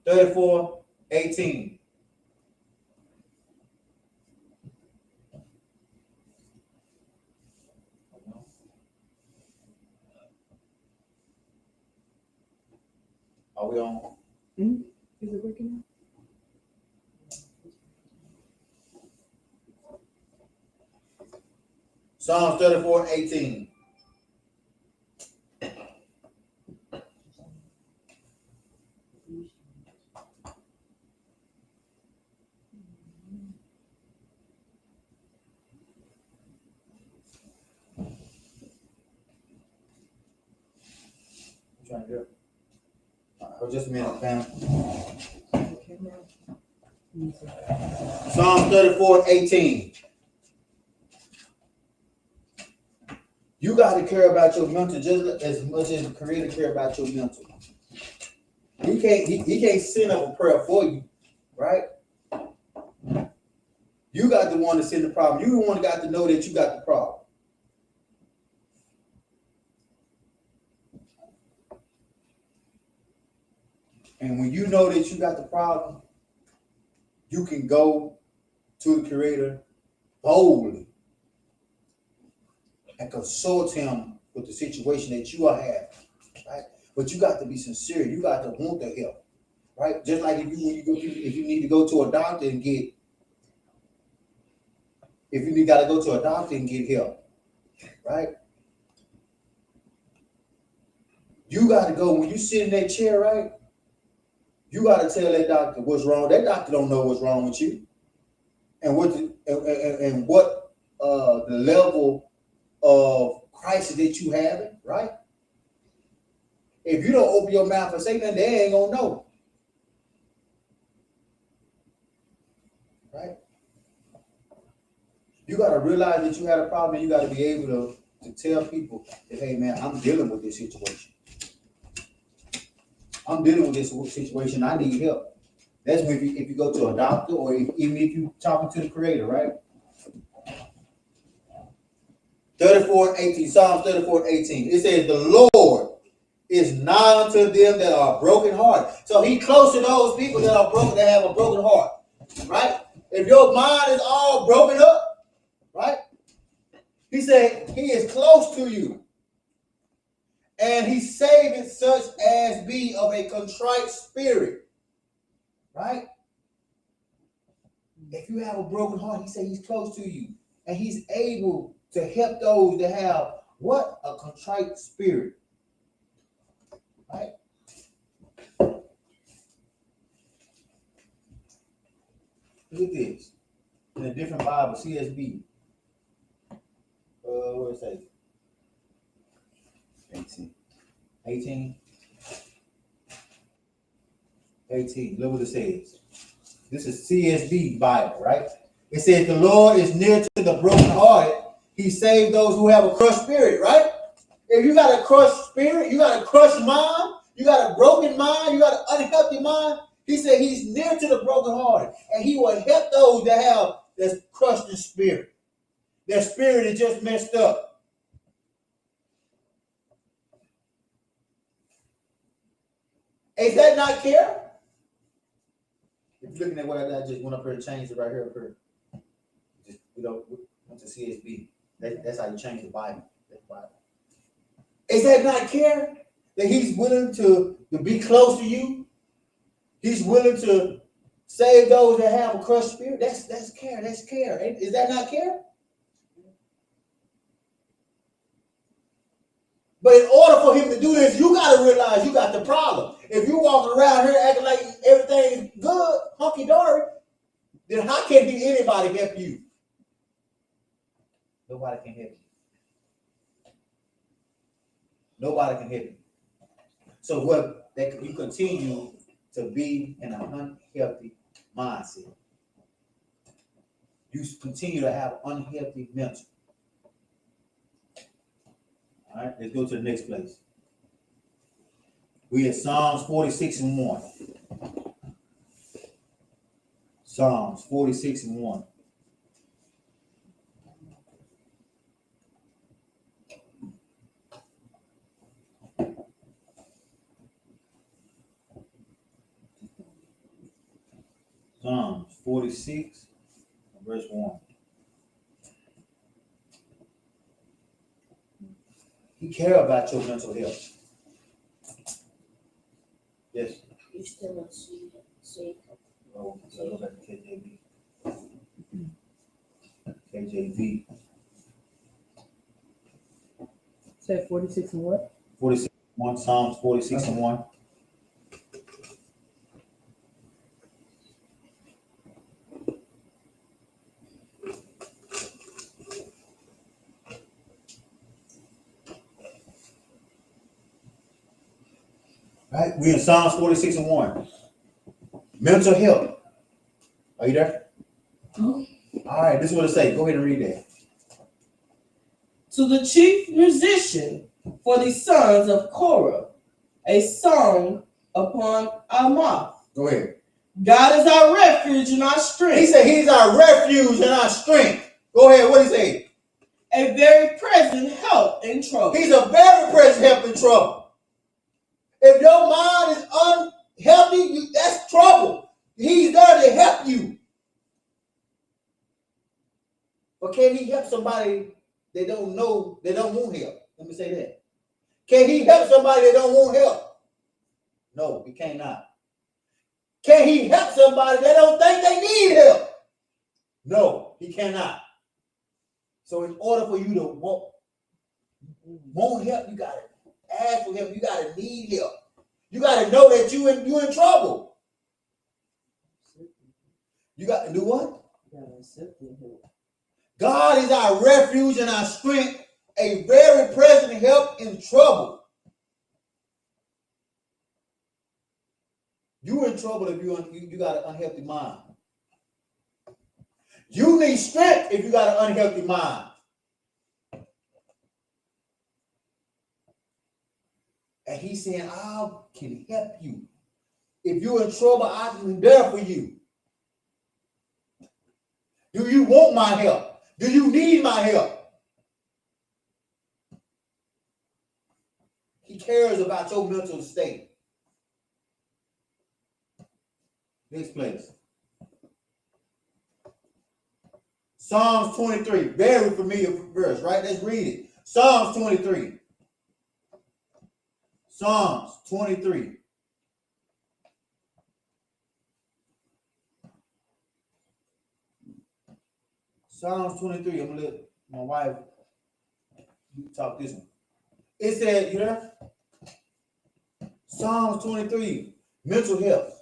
34:18. Are we on? Mm-hmm. Is it working Psalms 34:18. I'm trying to do it. Just a minute, fam. Psalms 34:18. You got to care about your mental just as much as the Creator care about your mental. He can't send up a prayer for you, right? You got the one to send the problem. You the one got to know that you got the problem. And when you know that you got the problem, you can go to the Creator boldly and consult him with the situation that you are having, right? But you got to be sincere. You got to want the help, right? Just like if you need to go to a doctor and get, got to go to a doctor and get help, right? You got to go when you sit in that chair, right? You got to tell that doctor what's wrong. That doctor don't know what's wrong with you, and what the level of crisis that you having, right? If you don't open your mouth and say nothing, they ain't gonna know, right? You got to realize that you had a problem. And you got to be able to tell people that, hey man, I'm dealing with this situation. I'm dealing with this situation. I need help. That's when if you go to a doctor or even if you talking to the Creator, right? 34:18, Psalms 34:18. It says, the Lord is nigh unto them that are broken heart. So he close to those people that are broken, that have a broken heart, right? If your mind is all broken up, right? He said he is close to you. And he saveth such as be of a contrite spirit, right? If you have a broken heart, he said he's close to you. And he's able to help those that have what? A contrite spirit, right? Look at this. In a different Bible, CSB. What does it say? 18. 18. Look what it says. This is CSB Bible, right? It says the Lord is near to the brokenhearted. He saved those who have a crushed spirit, right? If you got a crushed spirit, you got a crushed mind, you got a broken mind, you got an unhealthy mind. He said he's near to the brokenhearted, and he will help those that have this crushed in spirit. Their spirit is just messed up. Is that not care? If you're looking at what I just went up here and changed it right here up here. Just went to CSB. That's how you change the Bible. That's Bible. Is that not care? That he's willing to be close to you? He's willing to save those that have a crushed spirit? That's care. That's care. Is that not care? But in order for him to do this, you got to realize you got the problem. If you walking around here acting like everything's good, hunky-dory, then how can anybody help you? Nobody can help you. Nobody can help you. So what that you continue to be in an unhealthy mindset. You continue to have unhealthy mental. All right, let's go to the next place. We at Psalms 46:1. Psalms 46:1. Psalms 46, verse 1. He cares about your mental health. Yes. You still don't see. Oh, so go back to KJV. KJV. Said 46 and what? 46 1. Psalms 46 and 1. Right? We're in Psalms 46 and 1. Mental health. Are you there? All right, this is what it says. Go ahead and read that. To the chief musician for the sons of Korah, a song upon our mouth. Go ahead. God is our refuge and our strength. He said he's our refuge and our strength. Go ahead. What did he say? A very present help in trouble. He's a very present help in trouble. If your mind is unhealthy, that's trouble. He's there to help you. But can he help somebody they don't know, they don't want help? Let me say that. Can he help somebody that don't want help? No, he cannot. Can he help somebody that don't think they need help? No, he cannot. So in order for you to want help, you gotta ask for help. You gotta need help. You gotta know that you in trouble. You got to do what? God is our refuge and our strength, a very present help in trouble. You're in trouble if you got an unhealthy mind. You need strength if you got an unhealthy mind. And he's saying, I can help you. If you're in trouble, I can be there for you. Do you want my help? Do you need my help? He cares about your mental state. Next place. Psalms 23. Very familiar verse, right? Let's read it. Psalms 23. Psalms 23. Psalms 23. I'm going to let my wife talk this one. It said, you know, Psalms 23, mental health.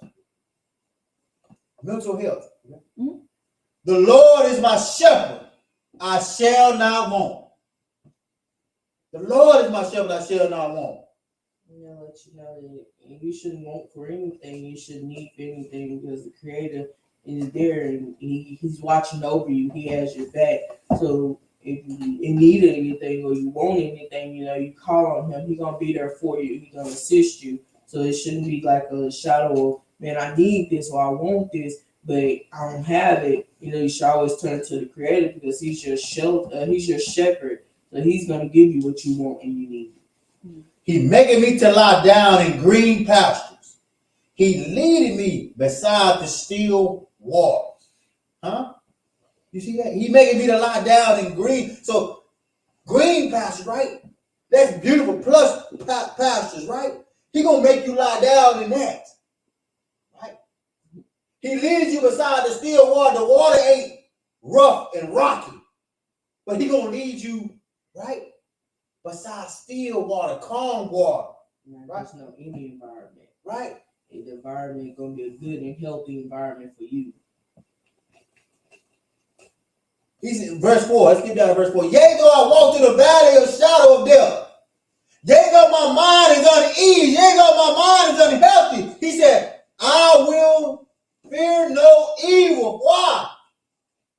Mental health. Mm-hmm. The Lord is my shepherd, I shall not want. The Lord is my shepherd, I shall not want. Let you know that you shouldn't want for anything, you shouldn't need for anything, because the Creator is there and he's watching over you. He has your back. So if you need anything or you want anything, you call on him. He's gonna be there for you. He's gonna assist you. So it shouldn't be like a shadow of, man, I need this or I want this, but I don't have it. You should always turn to the Creator, because he's your shelter, he's your shepherd. So he's gonna give you what you want and you need. He making me to lie down in green pastures. He leading me beside the still waters. Huh? You see that? He making me to lie down in green. So green pastures, right? That's beautiful. Plus pastures, right? He gonna make you lie down in that. Right? He leads you beside the still water. The water ain't rough and rocky, but he gonna lead you, right? Beside still water, calm water. Right? There's no any environment. Right? The environment is going to be a good and healthy environment for you. He's in verse 4. Let's get down to verse 4. Yea, though I walk through the valley of shadow of death. Yea, though my mind is uneasy. Yea, though my mind is unhealthy. He said, I will fear no evil. Why?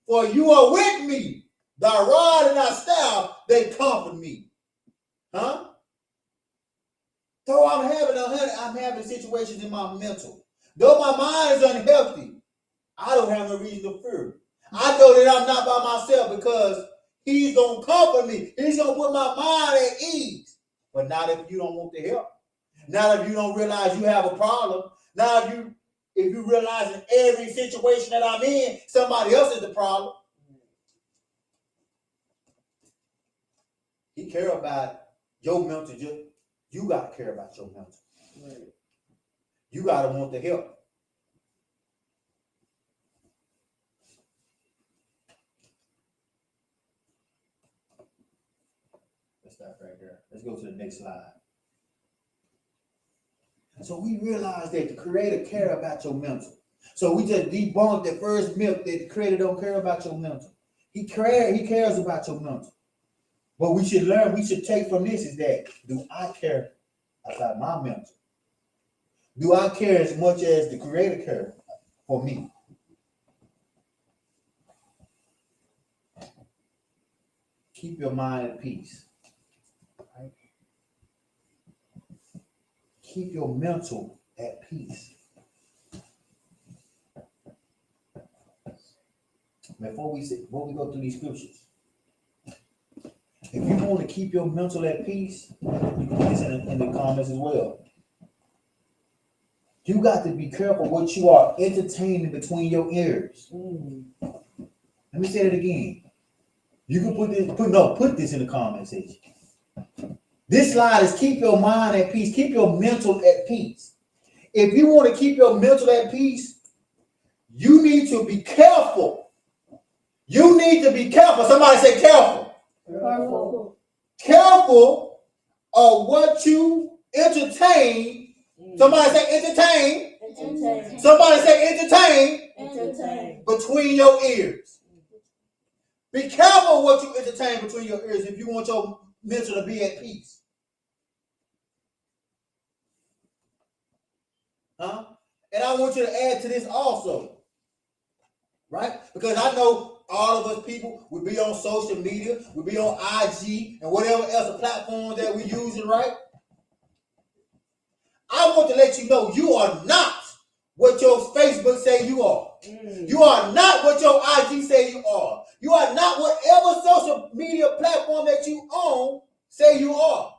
For you are with me. Thy rod and thy staff, they comfort me. Huh? Though I'm having situations in my mental. Though my mind is unhealthy, I don't have no reason to fear. I know that I'm not by myself, because he's going to comfort me. He's going to put my mind at ease. But not if you don't want the help. Not if you don't realize you have a problem. Not if you if you realize in every situation that I'm in, somebody else is the problem. He care about your mental. You got to care about your mental. Right. You got to want the help. Let's stop right there. Let's go to the next slide. So we realize that the Creator care about your mental. So we just debunked that first myth that the Creator don't care about your mental. He cares about your mental. But we should learn, we should take from this is that, do I care about my mental? Do I care as much as the Creator cares for me? Keep your mind at peace. Right? Keep your mental at peace. Before we go through these scriptures, if you want to keep your mental at peace, you can put this in the comments as well. You got to be careful what you are entertaining between your ears. Let me say that again. You can put this in the comment section. This slide is keep your mind at peace, keep your mental at peace. If you want to keep your mental at peace, you need to be careful. You need to be careful. Somebody say careful. Careful. Careful of what you entertain. Somebody say entertain. Entertain. Somebody say entertain Entertain. between your ears. Be careful what you entertain between your ears if you want your mental to be at peace. Huh? And I want you to add to this also. Right? Because I know all of us people will be on social media, will be on IG and whatever else platform that we're using, right? I want to let you know you are not what your Facebook say you are. You are not what your IG say you are. You are not whatever social media platform that you own say you are.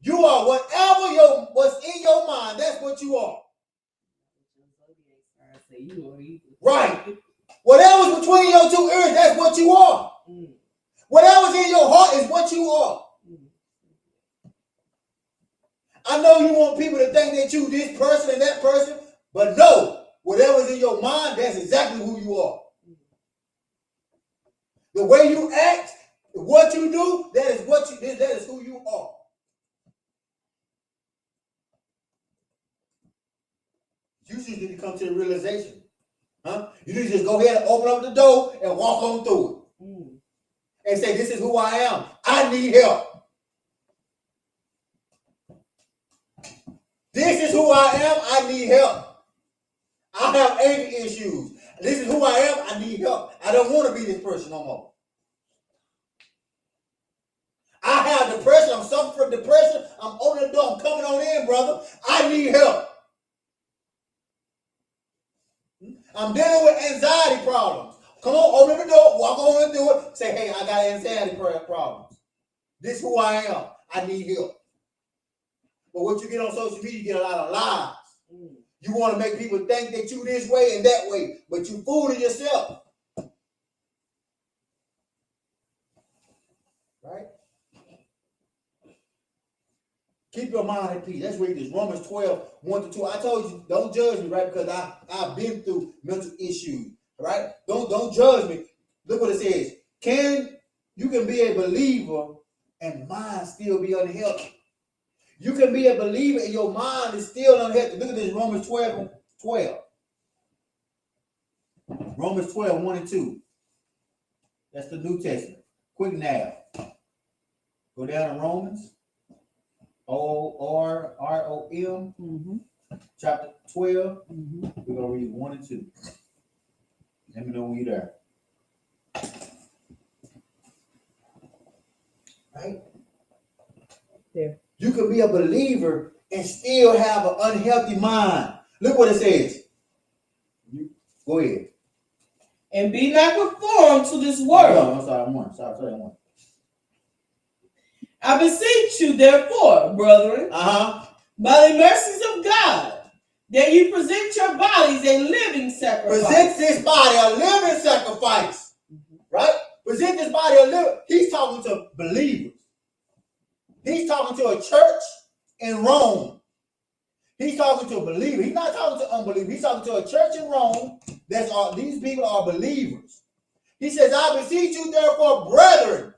You are whatever what's in your mind, that's what you are. Right. Whatever's between your two ears, that's what you are. Whatever's in your heart is what you are. I know you want people to think that you this person and that person, but no, whatever's in your mind, that's exactly who you are. The way you act, what you do, that is who you are. You just need to come to the realization. Huh? You need to just go ahead and open up the door and walk on through it. And say, this is who I am. I need help. This is who I am. I need help. I have anger issues. This is who I am. I need help. I don't want to be this person no more. I have depression. I'm suffering from depression. I'm opening the door. I'm coming on in, brother. I need help. I'm dealing with anxiety problems. Come on, open the door, walk on and do it. Say, hey, I got anxiety problems. This is who I am. I need help. But what you get on social media, you get a lot of lies. You want to make people think that you this way and that way, but you fooling yourself. Right? Keep your mind at peace. Let's read this. Romans 12, 1-2. I told you, don't judge me, right? Because I've been through mental issues, right? Don't judge me. Look what it says. You can be a believer and mind still be unhealthy. You can be a believer and your mind is still unhealthy. Look at this, Romans 12, 12. Romans 12, 1-2. That's the New Testament. Quick now. Go down to Romans. O-R-R-O-M, chapter 12. We're going to read 1 and 2. Let me know when you're there. Right? There. You can be a believer and still have an unhealthy mind. Look what it says. Go ahead. And be not conformed to this world. I'm sorry, I'm one. I beseech you, therefore, brethren, by the mercies of God, that you present your bodies bodies a living sacrifice. Present this body a living sacrifice. Right? Present this body a living. He's talking to believers. He's talking to a church in Rome. He's talking to a believer. He's not talking to unbelievers. He's talking to a church in Rome. These people are believers. He says, I beseech you, therefore, brethren,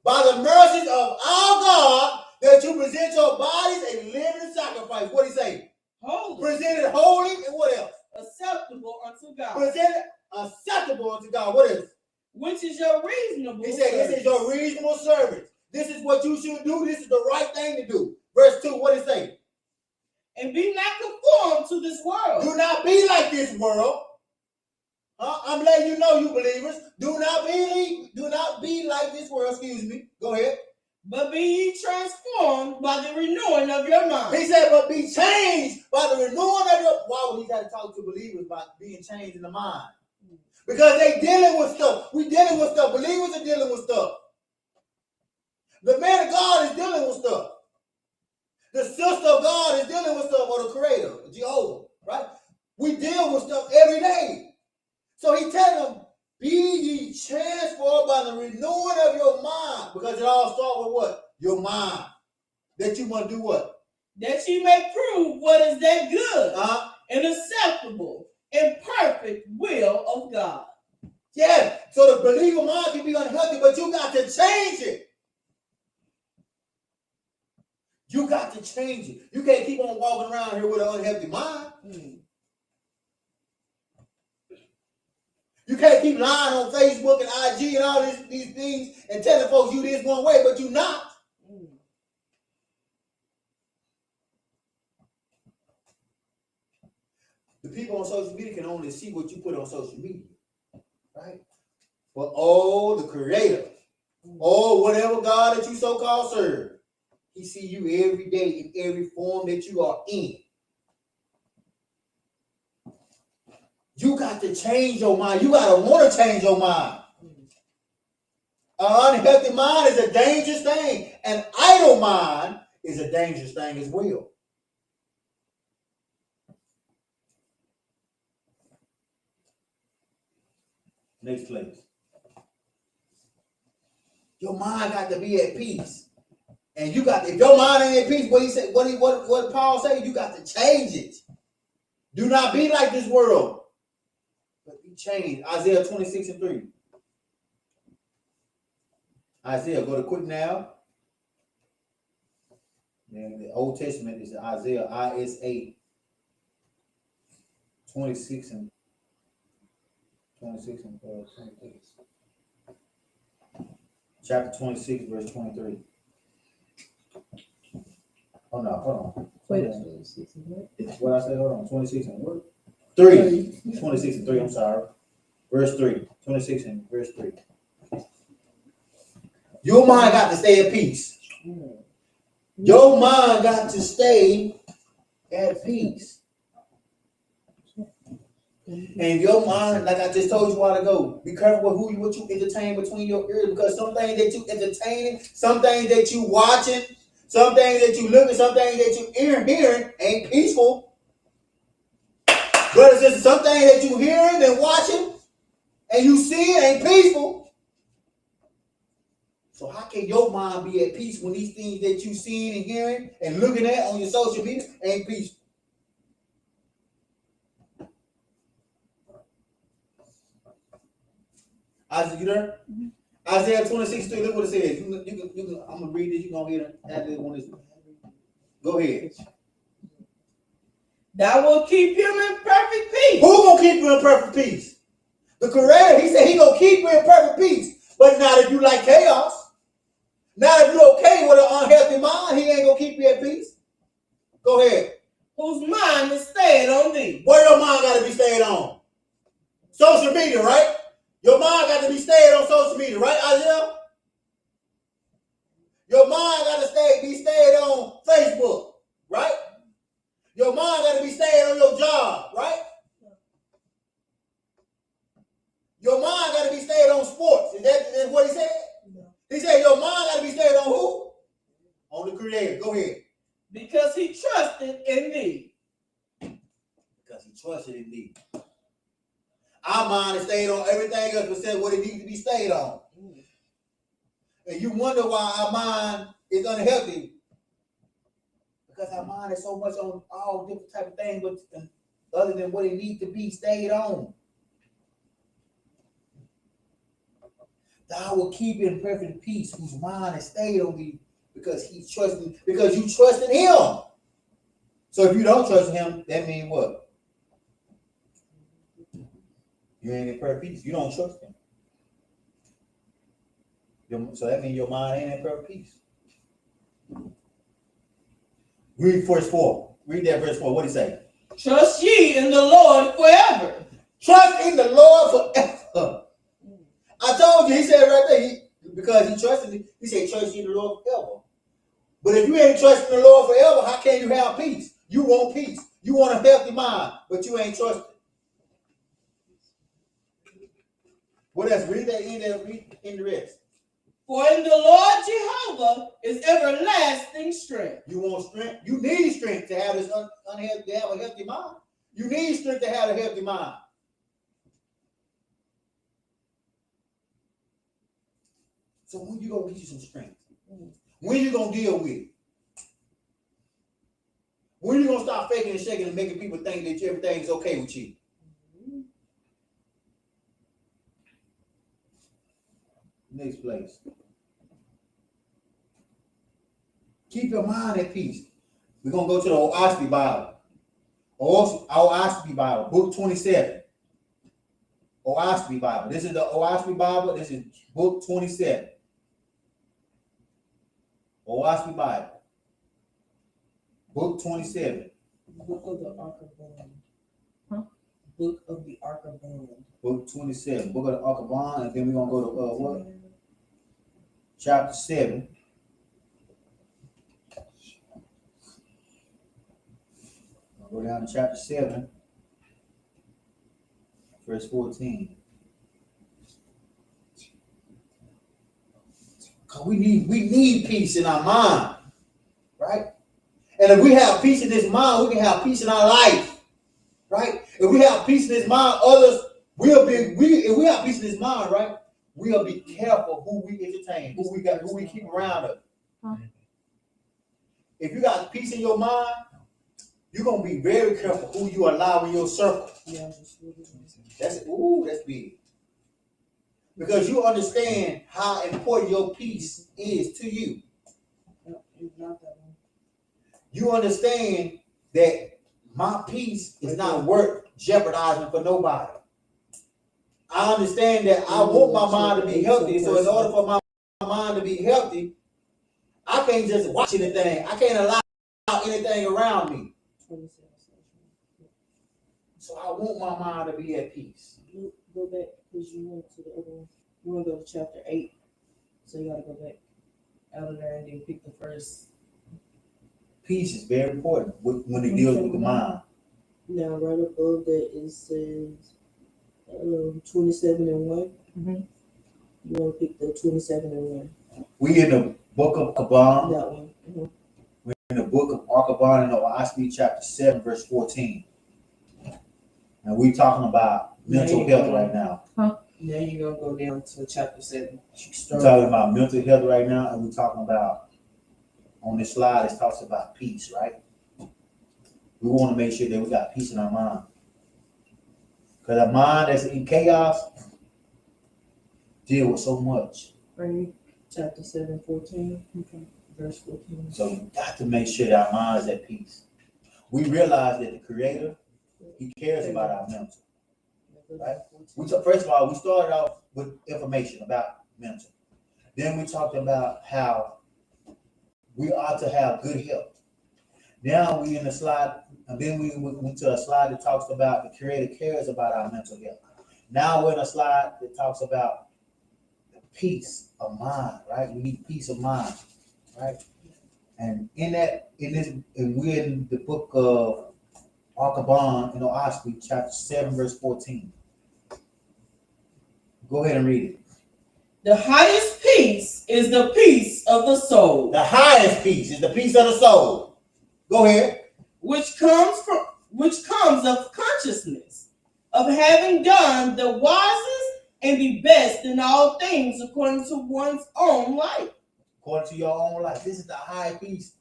by the mercies of our God, that you present your bodies a living sacrifice. What did he say? Holy. Present it holy, and what else? Acceptable unto God. Present it acceptable unto God. What is it? Which is your reasonable He said, service. this is your reasonable service. This is what you should do. This is the right thing to do. Verse 2, what did it say? And be not conformed to this world. Do not be like this world. I'm letting you know, you believers. Do not be like this world. Excuse me. Go ahead. But be ye transformed by the renewing of your mind. He said, but be changed by the renewing of your. Why would he have to talk to believers about being changed in the mind? Because they dealing with stuff. We dealing with stuff. Believers are dealing with stuff. The man of God is dealing with stuff. The sister of God is dealing with stuff, or the creator, Jehovah, right? We deal with stuff every day. So he telling them, be ye transformed by the renewing of your mind. Because it all starts with what? Your mind. That you want to do what? That ye may prove what is that good and acceptable and perfect will of God. Yeah. So the believer mind can be unhealthy, but you got to change it. You got to change it. You can't keep on walking around here with an unhealthy mind. You can't keep lying on Facebook and IG and all these things and telling folks you this one way, but you not. The people on social media can only see what you put on social media, right? But the creator, whatever God that you so-called serve, he see you every day in every form that you are in. You got to change your mind. You got to want to change your mind. An unhealthy mind is a dangerous thing. An idle mind is a dangerous thing as well. Next place. Your mind got to be at peace. And you got, if your mind ain't at peace, what he said, what Paul said, you got to change it. Do not be like this world, but be changed. Isaiah 26:3. Isaiah, go to quick now. And the Old Testament is Isaiah, ISA 26 and 23. Chapter 26, verse 23. Oh no, hold on. Wait. It's what I said, hold on. 26 and what? 3. 26 and 3, I'm sorry. Verse 3. 26 and verse 3. Your mind got to stay at peace. Your mind got to stay at peace. And your mind, like I just told you a while ago, be careful with what you entertain between your ears, because some things that you entertaining, some things that you watching, some things that you looking, some things that you hearing ain't peaceful. Brothers and sisters, some things that you hearing and watching and you seeing ain't peaceful. So how can your mind be at peace when these things that you seeing and hearing and looking at on your social media ain't peaceful? Isaiah, you there? Mm-hmm. Isaiah 26:3, look what it says. You can, I'm going to read this. You going to hear add this one. Go ahead. Thou will keep him in perfect peace. Who going to keep you in perfect peace? The Creator. He said he going to keep you in perfect peace. But not if you like chaos. Not if you're okay with an unhealthy mind. He ain't going to keep you at peace. Go ahead. Whose mind is stayed on thee. Where your mind got to be stayed on? Social media, right? Your mind got to be stayed on social media, right, Isaiah? Your mind got to be stayed on Facebook, right? Your mind got to be stayed on your job, right? Your mind got to be stayed on sports. Is that what he said? No. He said your mind got to be stayed on who? On the Creator. Go ahead. Because he trusted in thee. Because he trusted in thee. Our mind is stayed on everything else but said what it needs to be stayed on. And you wonder why our mind is unhealthy. Because our mind is so much on all different type of things, but other than what it needs to be stayed on. Thou will keep in perfect peace whose mind is stayed on thee because you trusted him. So if you don't trust him, that means what? You ain't in perfect peace. You don't trust him. So that means your mind ain't in perfect peace. Read verse 4. Read that verse 4. What did he say? Trust ye in the Lord forever. Trust in the Lord forever. I told you, he said right there, because he trusted me, he said trust in the Lord forever. But if you ain't trusting the Lord forever, how can you have peace? You want peace. You want a healthy mind, but you ain't trusting. What else? Read that in there, read in the rest. For in the Lord Jehovah is everlasting strength. You want strength? You need strength to have this unhealthy, to have a healthy mind. You need strength to have a healthy mind. So when you gonna get you some strength? When you gonna deal with it? When you gonna stop faking and shaking and making people think that everything's okay with you? Next place. Keep your mind at peace. We're gonna go to the Oahspe Bible. Oahspe Bible, book 27. Oahspe Bible. This is the Oahspe Bible. This is book 27. Oahspe Bible, book 27. Book of the Ark of Bond. Book of the Ark of Bond. Book 27. Book of the Ark of Bond, and then we're gonna go to what? Chapter 7. Go down to chapter 7, verse 14. Cause we need peace in our mind, right? And if we have peace in this mind, we can have peace in our life, right? If we have peace in this mind, others will be. If we have peace in this mind, right, we'll be careful who we entertain, who we keep around us. If you got peace in your mind, you're gonna be very careful who you allow in your circle. Yeah, That's big. Because you understand how important your peace is to you. You understand that my peace is not worth jeopardizing for nobody. I understand that I want my mind to be healthy. So in order for my mind to be healthy, I can't just watch anything. I can't allow anything around me. So I want my mind to be at peace. Go back because you went to the other one. You want to go to chapter 8. So you got to go back out of there and then pick the first. Peace is very important when it deals with the mind. Now, right above that, it says 27 and 1. Mm-hmm. You want to pick the 27 and 1. We in the book of Kabbal. That one. Mm-hmm. We're in the book of Arkaban and Oahspe, chapter 7, verse 14. And we're talking about mental health right now. Now you're going to go down to chapter 7. We're talking about mental health right now, and we're talking about, on this slide, it talks about peace, right? We want to make sure that we got peace in our mind. Because a mind that's in chaos deal with so much. Right. Chapter 7, 14. Okay. Verse 14. So we got to make sure that our mind is at peace. We realize that the Creator, He cares about our mental. Right? First of all, we started off with information about mental. Then we talked about how we ought to have good health. Now we in the slide, and then we went to a slide that talks about the Creator cares about our mental health. Now we're in a slide that talks about peace of mind, right? We need peace of mind, right? And we're in the book of Arkaban in Oahspe, chapter 7, verse 14. Go ahead and read it. The highest peace is the peace of the soul. The highest peace is the peace of the soul. Go ahead. Which comes which comes of consciousness, of having done the wisest and the best in all things according to one's own life. According to your own life. This is the high peace.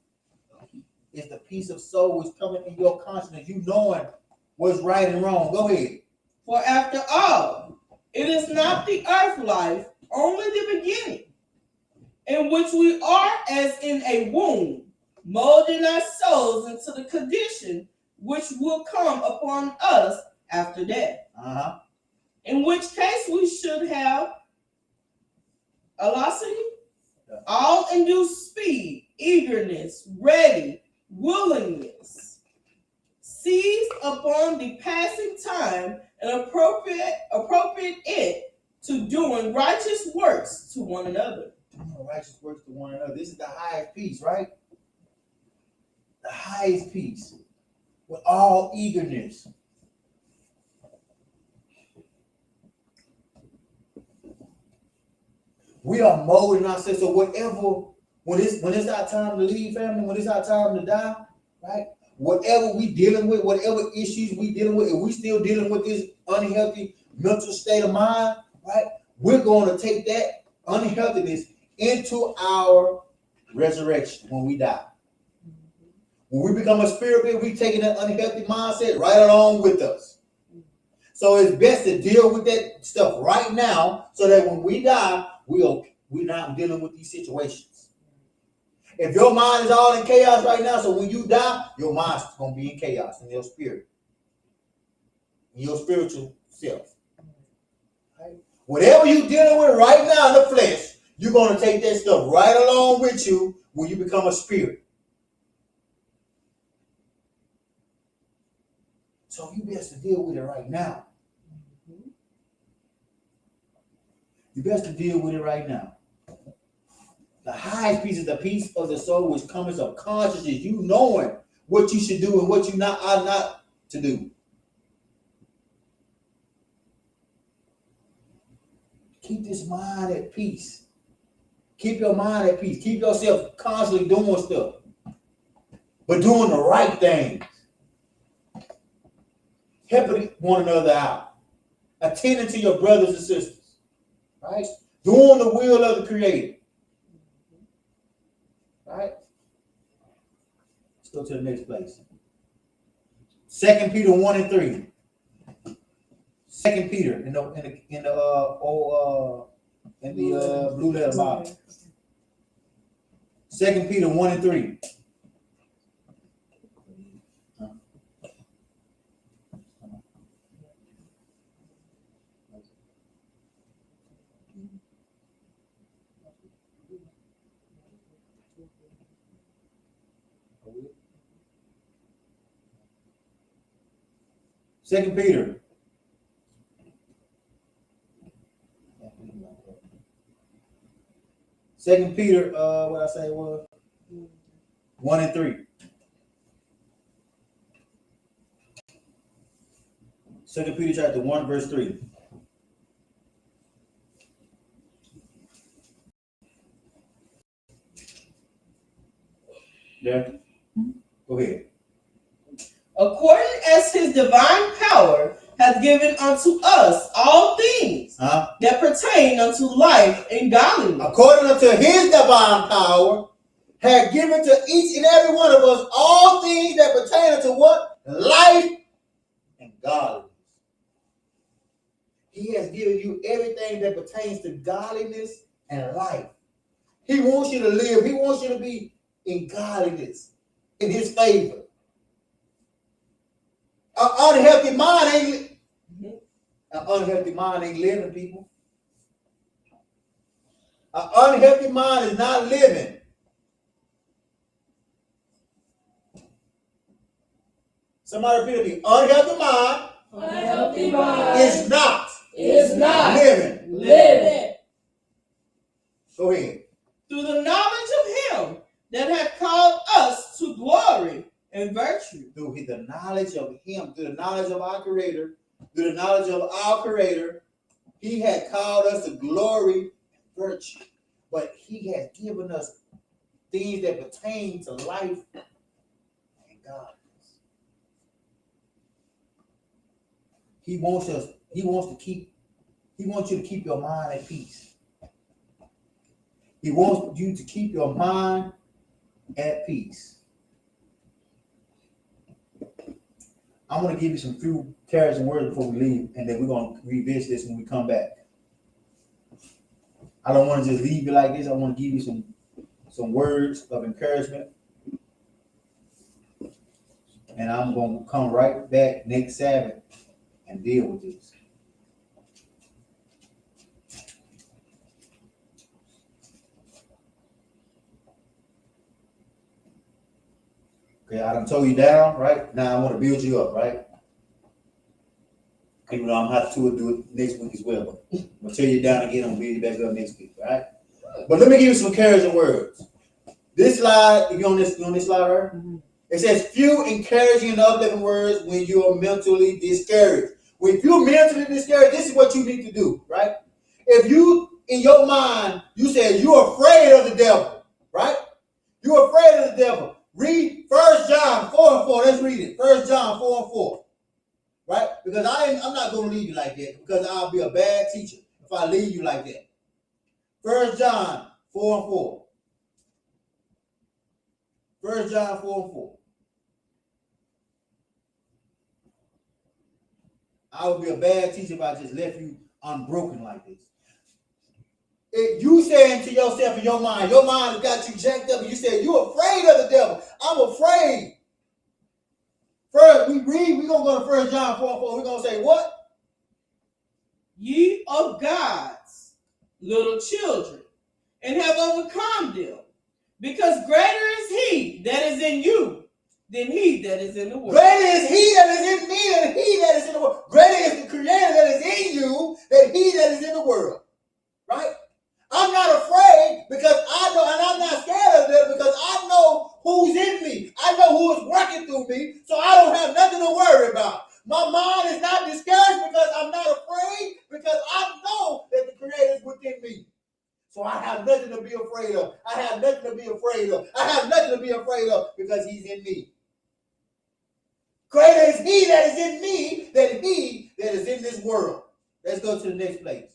It's the peace of soul which coming in your consciousness. You knowing what's right and wrong. Go ahead. For after all, it is not the earth life, only the beginning, in which we are as in a womb, molding our souls into the condition which will come upon us after death. In which case we should have velocity, all induced speed, eagerness, ready, willingness, seize upon the passing time and appropriate it to doing righteous works to one another. Righteous works to one another. This is the highest peace, right? The highest peace. With all eagerness. We are molding ourselves. So whatever, when it's our time to leave, family, when it's our time to die, right? Whatever we dealing with, whatever issues we dealing with, if we still dealing with this unhealthy mental state of mind, right? We're going to take that unhealthiness into our resurrection when we die. When we become a spirit being, we taking that unhealthy mindset right along with us. So it's best to deal with that stuff right now, so that when we die, we're not dealing with these situations. If your mind is all in chaos right now, so when you die, your mind's going to be in chaos in your spirit, in your spiritual self. Right? Whatever you're dealing with right now in the flesh, you're going to take that stuff right along with you when you become a spirit. So you best to deal with it right now. You best to deal with it right now. The highest peace is the peace of the soul, which comes of consciousness. You knowing what you should do and what you are not to do. Keep this mind at peace. Keep your mind at peace. Keep yourself constantly doing stuff, but doing the right things. Helping one another out. Attending to your brothers and sisters. Right? Doing the will of the Creator. Right? Let's go to the next place. 2 Peter 1:3. 2 Peter in the blue letter Bible. 2 Peter 1:3. Second Peter. Second Peter, what I say was 1:3. 2 Peter chapter 1, verse 3. Yeah. Go ahead. According as his divine power hath given unto us all things that pertain unto life and godliness. According unto his divine power, had given to each and every one of us all things that pertain unto what? Life and godliness. He has given you everything that pertains to godliness and life. He wants you to live. He wants you to be in godliness, in his favor. An unhealthy mind ain't living, people. An unhealthy mind is not living. Somebody repeat it. Unhealthy mind, is not living. Go ahead. Through the knowledge of him that hath called us to glory and virtue. Through the knowledge of him, through the knowledge of our Creator, he had called us to glory and virtue. But he has given us things that pertain to life and godliness. He wants you to keep your mind at peace. He wants you to keep your mind at peace. I'm going to give you some few carrots and words before we leave, and then we're going to revisit this when we come back. I don't want to just leave you like this. I want to give you some words of encouragement. And I'm going to come right back next Sabbath and deal with this. Okay, I done told you down, right? Now I want to build you up, right? Even though I'm going to have to do it next week as well. But I'm going to tear you down again. I'm going to build you back up next week, right? But let me give you some encouraging words. This slide, if you're on this slide, right? Mm-hmm. It says few encouraging and uplifting words when you are mentally discouraged. When you're mentally discouraged, this is what you need to do, right? If you, in your mind, you say you're afraid of the devil, right? You're afraid of the devil. Read 1 John 4:4. Let's read it. 1 John 4:4. Right? Because I'm not going to leave you like that, because I'll be a bad teacher if I leave you like that. 1 John 4:4. 1 John 4:4. I would be a bad teacher if I just left you unbroken like this. If you saying to yourself in your mind has got you jacked up, and you say you're afraid of the devil. I'm afraid. First, we're going to go to 1 John 4:4. We're going to say what? Ye of God's little children, and have overcome them, because greater is he that is in you than he that is in the world. Greater is he that is in me than he that is in the world. Greater is the Creator that is in you than he that is in the world. Right? I'm not afraid because I know, and I'm not scared of them because I know who's in me. I know who is working through me, so I don't have nothing to worry about. My mind is not discouraged because I'm not afraid, because I know that the Creator is within me. So I have nothing to be afraid of. I have nothing to be afraid of. I have nothing to be afraid of because he's in me. Greater is he that is in me than he that is in this world. Let's go to the next place.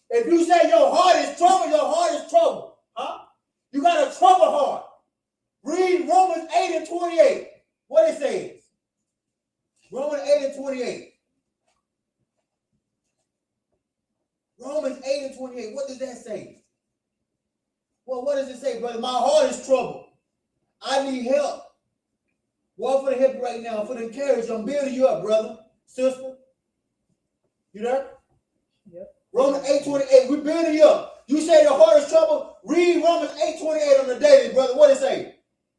If you say your heart is troubled, your heart is troubled. Huh? You got a troubled heart. Read Romans 8:28. What it says. Romans 8:28. Romans 8:28. What does that say? Well, what does it say, brother? My heart is troubled. I need help. Walk for the help right now, for the encouragement. I'm building you up, brother, sister. You there? Yep. Romans 8:28. We're building you up. You say your heart is troubled. Read Romans 8:28 on the daily, brother. What does it say?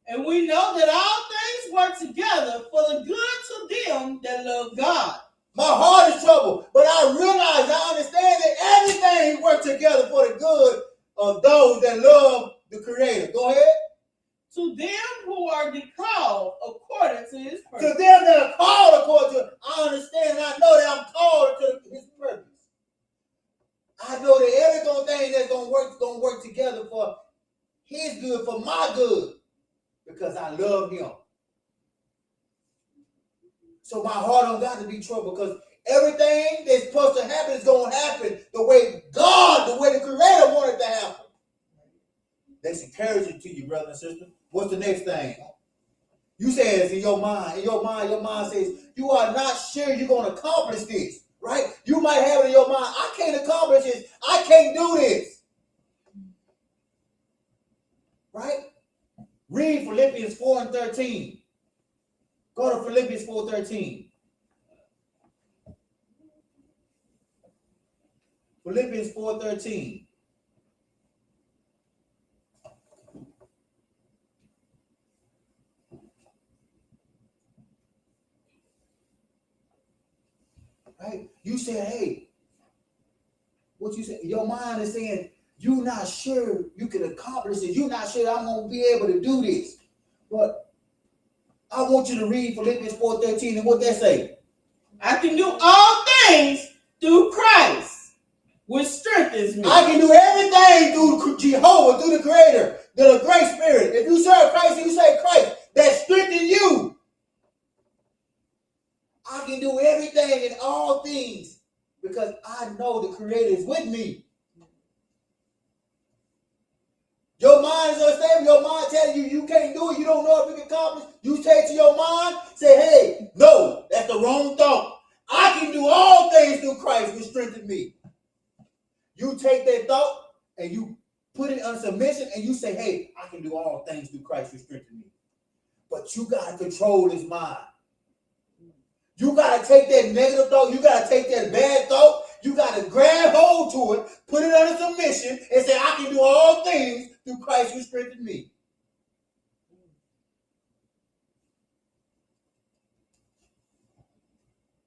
And we know that all things work together for the good to them that love God. My heart is troubled, but I understand that everything works together for the good of those that love the Creator. Go ahead. To them who are called according to his purpose. To them that are called according to, I understand and I know that I'm called to his purpose. I know that everything that's going to work together for his good, for my good, because I love him. So my heart don't got to be troubled, because everything that's supposed to happen is going to happen the way God, the way the Creator wanted to happen. That's encouraging to you, brother and sister. What's the next thing? You say it's in your mind. In your mind says you are not sure you're going to accomplish this, right? You might have it in your mind, I can't accomplish this. I can't do this. Right? Read Philippians 4:13. Go to Philippians 4:13. Philippians 4:13. Right? You said, hey, what you said, your mind is saying, you're not sure you can accomplish it. You're not sure I'm going to be able to do this. But I want you to read Philippians 4:13, and what that say? I can do all things through Christ, which strengthens me. I can do everything through Jehovah, through the Creator, the Great Spirit. If you serve Christ and you say Christ, that strengthens you. I can do everything and all things because I know the Creator is with me. Your mind is unstable. Your mind telling you you can't do it. You don't know if you can accomplish. You take to your mind, say, hey, no, that's the wrong thought. I can do all things through Christ which strengthens me. You take that thought and you put it under submission and you say, hey, I can do all things through Christ which strengthens me. But you got to control this mind. You got to take that negative thought. You got to take that bad thought. You got to grab hold to it, put it under submission, and say, I can do all things through Christ who strengthens me.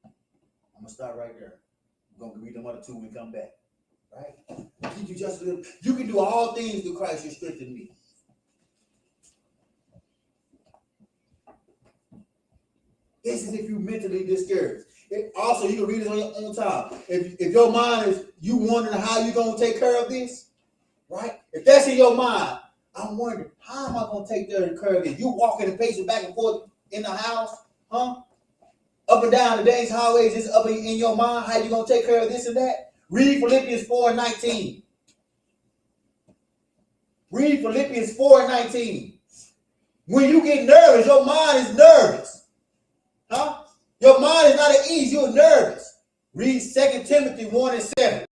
I'm going to start right there. We're going to read them other two when we come back. Right? You just live. You can do all things through Christ who strengthens me. This is if you're mentally discouraged. Also, you can read it on your own time. If your mind is, you wondering how you're going to take care of this, right? If that's in your mind, I'm wondering, how am I going to take care of this? You walking and pacing back and forth in the house, huh? Up and down the days, highways, just up in your mind, how you going to take care of this and that? Read Philippians 4:19. Read Philippians 4:19. When you get nervous, your mind is nervous. Huh? Your mind is not at ease. You're nervous. Read 2 Timothy 1:7.